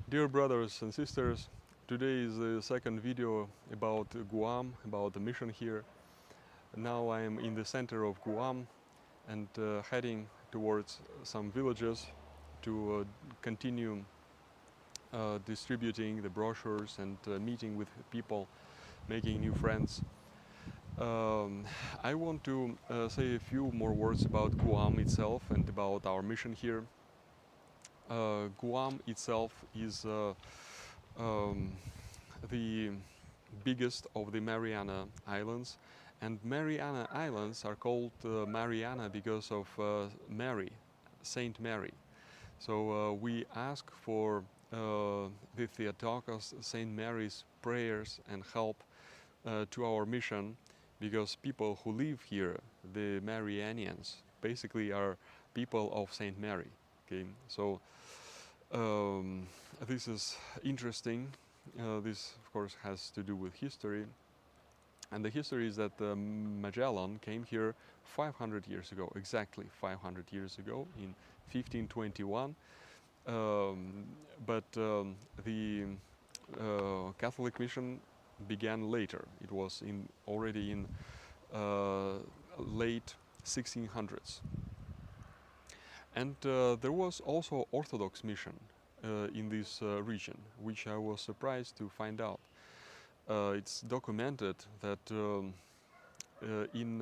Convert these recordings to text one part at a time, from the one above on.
Dear brothers and sisters, today is the second video about Guam, about the mission here. Now I am in the center of Guam and heading towards some villages to continue distributing the brochures and meeting with people, making new friends. I want to say a few more words about Guam itself and about our mission here. Guam itself is um, the biggest of the Mariana Islands, and Mariana Islands are called Mariana because of Mary, Saint Mary. So we ask for the Theotokos, Saint Mary's prayers and help to our mission, because people who live here, the Marianians, basically are people of Saint Mary. Okay, so this is interesting. This, of course, has to do with history. And the history is that Magellan came here 500 years ago, exactly 500 years ago, in 1521. But the Catholic mission began later. It was already in late 1600s. And there was also Orthodox mission in this region, which I was surprised to find out. It's documented that in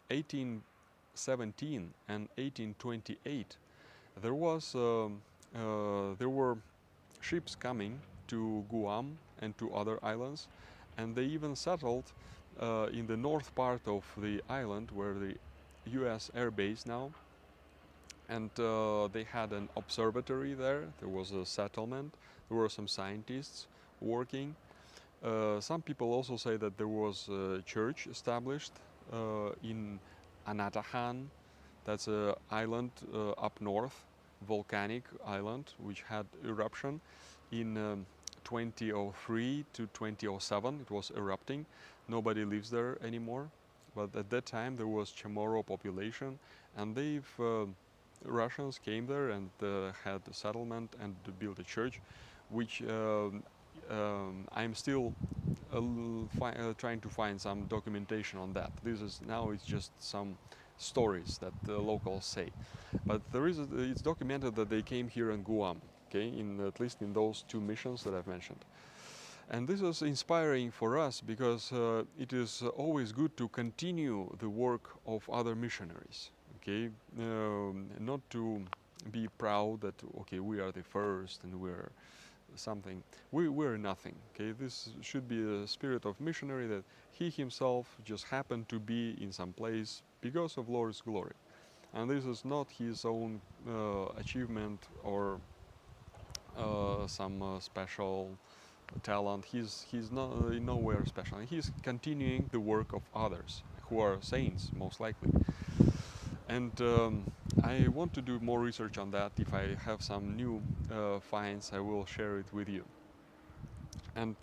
1817 and 1828 there were ships coming to Guam and to other islands, and they even settled in the north part of the island, where the U.S. air base now. And they had an observatory there. There was a settlement. There were some scientists working. Some people also say that there was a church established in Anatahan. That's an island up north, volcanic island, which had eruption in 2003 to 2007. It was erupting. Nobody lives there anymore. But at that time there was Chamorro population, and Russians came there and had a settlement and built a church, which I'm still trying to find some documentation on that. It's just some stories that the locals say, but it's documented that they came here in Guam, okay, at least in those two missions that I've mentioned. And this is inspiring for us, because it is always good to continue the work of other missionaries. Okay, not to be proud that okay, we are the first and we're something. We're nothing. Okay, this should be a spirit of missionary, that he himself just happened to be in some place because of Lord's glory, and this is not his own achievement or some special talent. He's not nowhere special. He's continuing the work of others who are saints, most likely. And I want to do more research on that. If I have some new finds, I will share it with you. And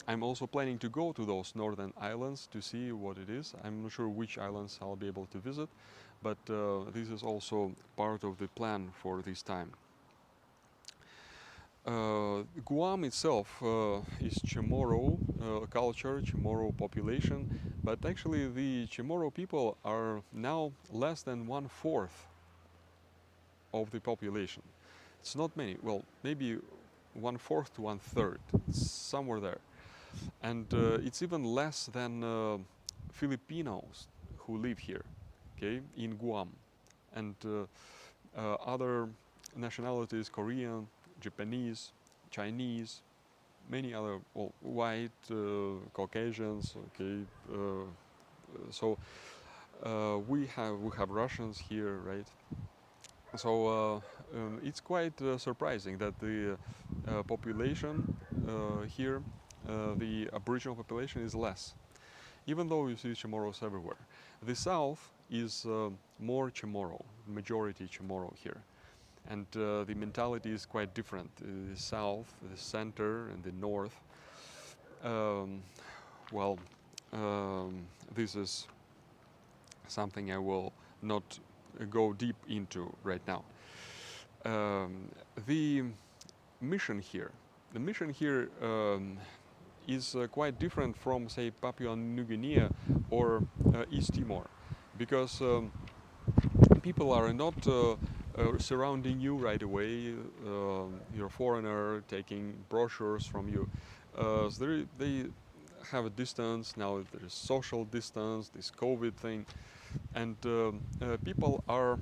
I'm also planning to go to those northern islands to see what it is. I'm not sure which islands I'll be able to visit, but this is also part of the plan for this time. Guam itself is Chamorro culture, Chamorro population, but actually the Chamorro people are now less than 1/4 of the population. It's not many, well, maybe 1/4 to 1/3, it's somewhere there. And it's even less than Filipinos who live here, okay, in Guam. And other nationalities, Korean, Japanese, Chinese, many other, well, white, Caucasians. Okay, so we have Russians here, right? So it's quite surprising that the population here, the Aboriginal population, is less, even though you see Chamorros everywhere. The south is more Chamorro, majority Chamorro here. And the mentality is quite different. The south, the center, and the north. This is something I will not go deep into right now. Um, the mission here, the mission here is quite different from, say, Papua New Guinea or East Timor, because people are not surrounding you right away. You're a foreigner taking brochures from you. So they have a distance. Now there is social distance, this COVID thing, and people are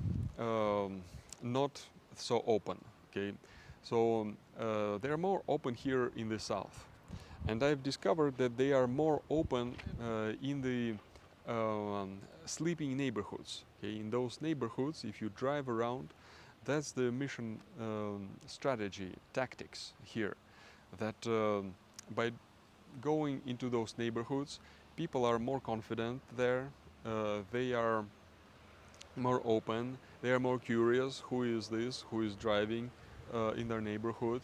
not so open. Okay, so they're more open here in the south, and I've discovered that they are more open in the sleeping neighborhoods. Okay, in those neighborhoods, if you drive around, that's the mission strategy, tactics here. That by going into those neighborhoods, people are more confident there. They are more open. They are more curious. Who is this? Who is driving in their neighborhood?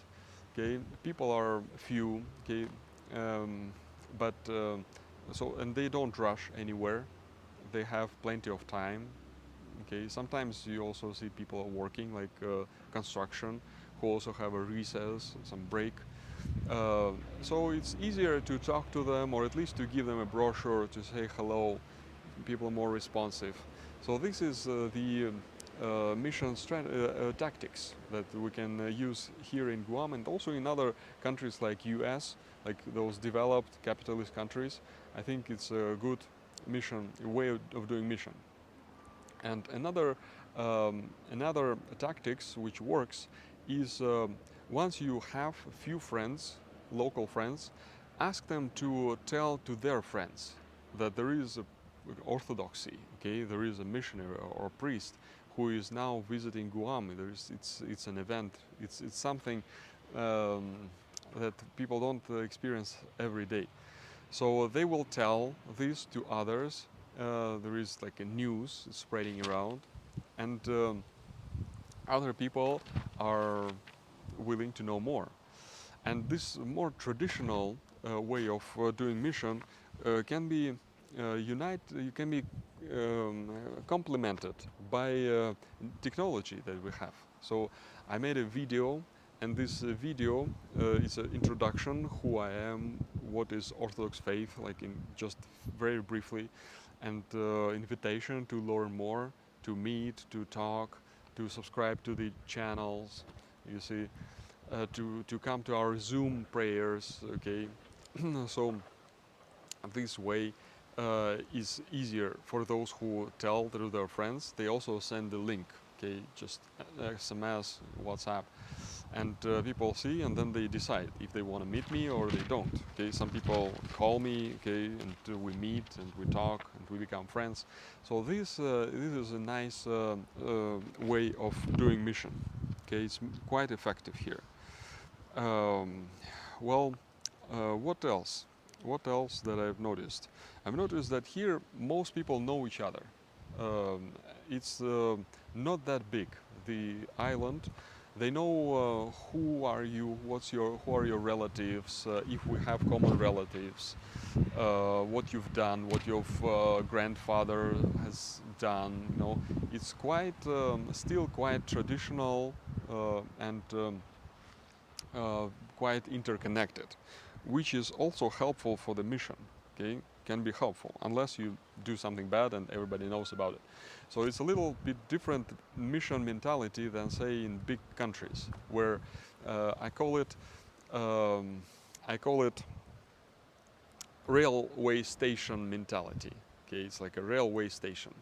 Okay, people are few. Okay, but so and they don't rush anywhere. They have plenty of time. Okay, sometimes you also see people working, like construction, who also have a recess, some break. So it's easier to talk to them, or at least to give them a brochure to say hello. People are more responsive. So this is the mission tactics that we can use here in Guam and also in other countries like US, like those developed capitalist countries. I think it's a good mission, way of doing mission. And another tactics which works is once you have a few friends, local friends, ask them to tell to their friends that there is a orthodoxy. Okay, there is a missionary or priest who is now visiting Guam. It's an event. It's something that people don't experience every day. So they will tell this to others. There is like a news spreading around, and other people are willing to know more. And this more traditional way of doing mission can be can be complemented by technology that we have. So I made a video, and this video is an introduction, who I am, what is Orthodox faith, like in just very briefly, and invitation to learn more, to meet, to talk, to subscribe to the channels, you see, to come to our Zoom prayers, okay. So this way is easier for those who tell to their friends. They also send the link, okay, just SMS, WhatsApp, and people see, and then they decide if they want to meet me or they don't. Okay, some people call me, okay, and we meet and we talk and we become friends. So this is a nice way of doing mission. Okay, it's quite effective here. Well, what else? What else that I've noticed? I've noticed that here most people know each other. It's not that big, the island. They know who are you, who are your relatives, if we have common relatives, what you've done, what your grandfather has done. You know, it's quite still quite traditional and quite interconnected, which is also helpful for the mission. Okay, can be helpful unless you do something bad and everybody knows about it. So it's a little bit different mission mentality than, say, in big countries, where I call it railway station mentality. Okay, it's like a railway station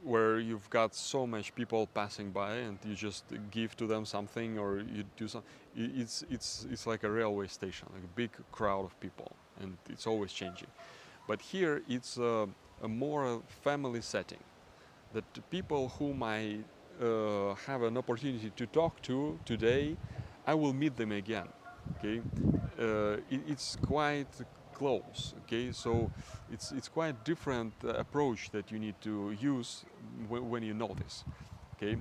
where you've got so much people passing by, and you just give to them something, or you do something. It's like a railway station, like a big crowd of people, and it's always changing. But here it's a more family setting, that the people whom I have an opportunity to talk to today, I will meet them again. Okay, it's quite close. Okay, so it's quite different approach that you need to use when you know this. Okay,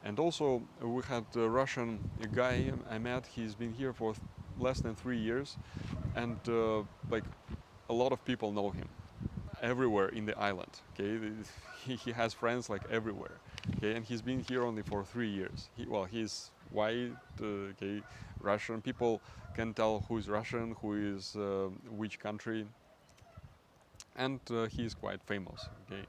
and also we had a Russian guy I met. He's been here for less than 3 years, and like a lot of people know him. everywhere in the island. Okay, he has friends like everywhere. Okay, and he's been here only for 3 years. He's white. Okay, Russian people can tell who is Russian, who is which country, and he is quite famous. Okay,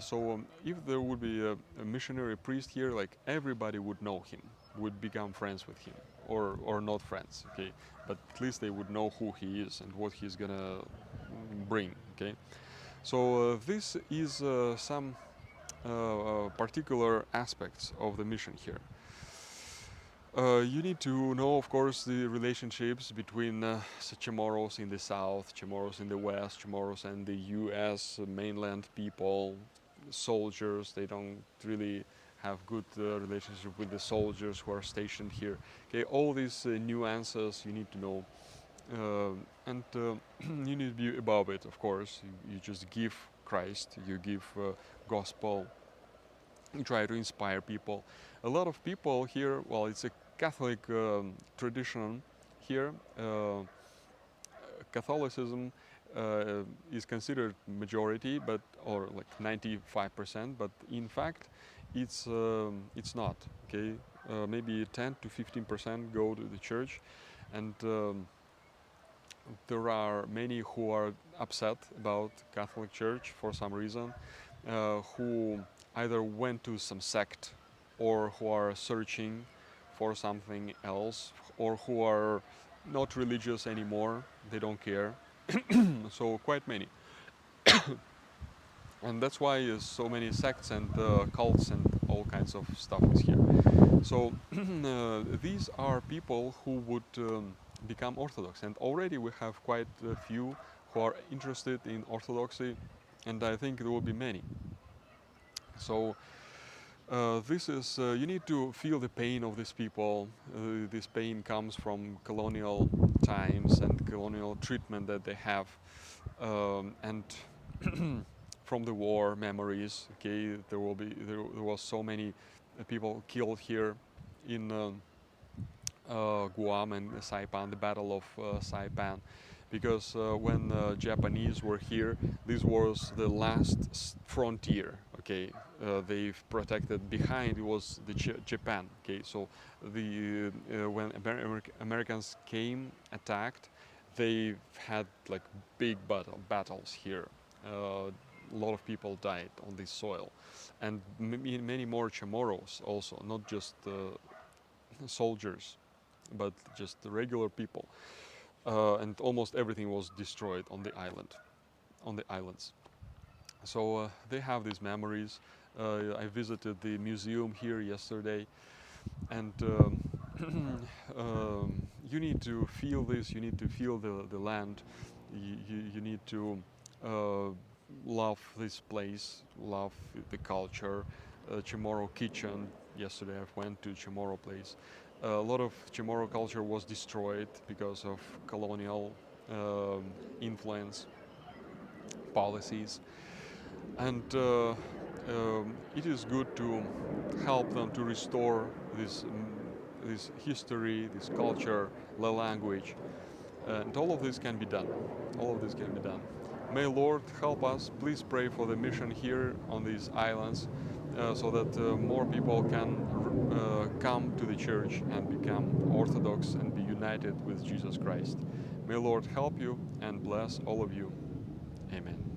so if there would be a missionary priest here, like everybody would know him, would become friends with him, or not friends. Okay, but at least they would know who he is and what he's gonna bring. Okay, so this is some particular aspects of the mission here. You need to know, of course, the relationships between Chamorros in the south, Chamorros in the west, Chamorros and the U.S. mainland people, soldiers. They don't really have good relationship with the soldiers who are stationed here. Okay, all these nuances you need to know, and you need to be above it. Of course, you just give Christ, you give gospel, you try to inspire people. A lot of people here, well, it's a Catholic tradition here. Catholicism is considered majority, but or like 95%, but in fact, it's not. Okay, maybe 10 to 15% go to the church, and there are many who are upset about Catholic Church for some reason, who either went to some sect or who are searching for something else, or who are not religious anymore, they don't care. So quite many. And that's why so many sects and cults and all kinds of stuff is here. So these are people who would become Orthodox, and already we have quite a few who are interested in Orthodoxy, and I think there will be many. So this is, you need to feel the pain of these people. This pain comes from colonial times and colonial treatment that they have, and from the war memories. Okay, there was so many people killed here in Guam and Saipan, the Battle of Saipan, because when Japanese were here, this was the last frontier. Okay, they've protected. Behind it was the Japan. Okay, so the when Americans came, attacked, they had like big battles here. A lot of people died on this soil, and many more Chamorros also, not just soldiers, but just the regular people. And almost everything was destroyed on the island, on the islands. So they have these memories. I visited the museum here yesterday, and you need to feel this. You need to feel the land. You need to love this place, love the culture. Chamorro kitchen. Yesterday I went to Chamorro place. A lot of Chamorro culture was destroyed because of colonial influence, policies, and it is good to help them to restore this history, this culture, the language, and all of this can be done. All of this can be done. May Lord help us. Please pray for the mission here on these islands, so that more people can come to the church and become Orthodox and be united with Jesus Christ. May Lord help you and bless all of you. Amen.